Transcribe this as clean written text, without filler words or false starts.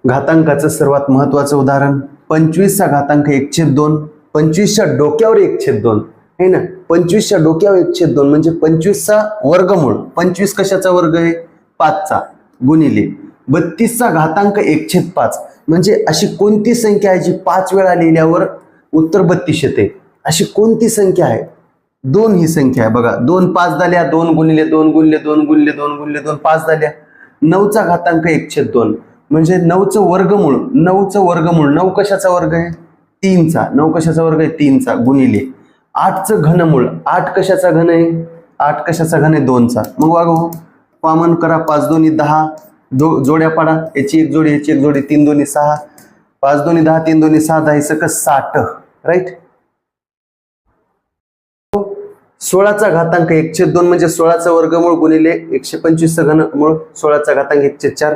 घातांकाचं सर्वात महत्वाचं उदाहरण 25चा घातांक 1/2, 25च्या डोक्यावर 1/2 है ना. 25च्या डोक्यावर 1/2 म्हणजे 25चा वर्गमूळ. 25 कशाचा वर्ग आहे? 5चा गुणिले 32चा घातांक 1/5 म्हणजे अशी कोणती संख्या आहे जी 5 वेळा लिहिल्यावर उत्तर 32 येते? अशी कोणती संख्या आहे? 2 ही संख्या आहे बघा. 2 5 झाल्या, 2 गुणिले 2 गुणिले 2 गुणिले 2 गुणिले 2 5 झाल्या. 9चा घातांक 1/2 म्हणजे 9चं वर्गमूळ. 9चं वर्गमूळ 9 कशाचा वर्ग आहे? 3चा. 9 कशाचा वर्ग आहे? 3चा गुणिले 8चं घनमूळ. 8 कशाचा घन आहे? 8 कशाचा घन आहे? 2चा. मग वागव कॉमन करा. 5 2 10 जोड्या पाडा. याची एक जोडी, याची एक जोडी. 3 2 6 5 2 10 3 2 6 10 60. राईट. 16चा घातांक 1/2 म्हणजे 16चं वर्गमूळ गुणिले 125चं घनमूळ. 16चा घातांक 1/4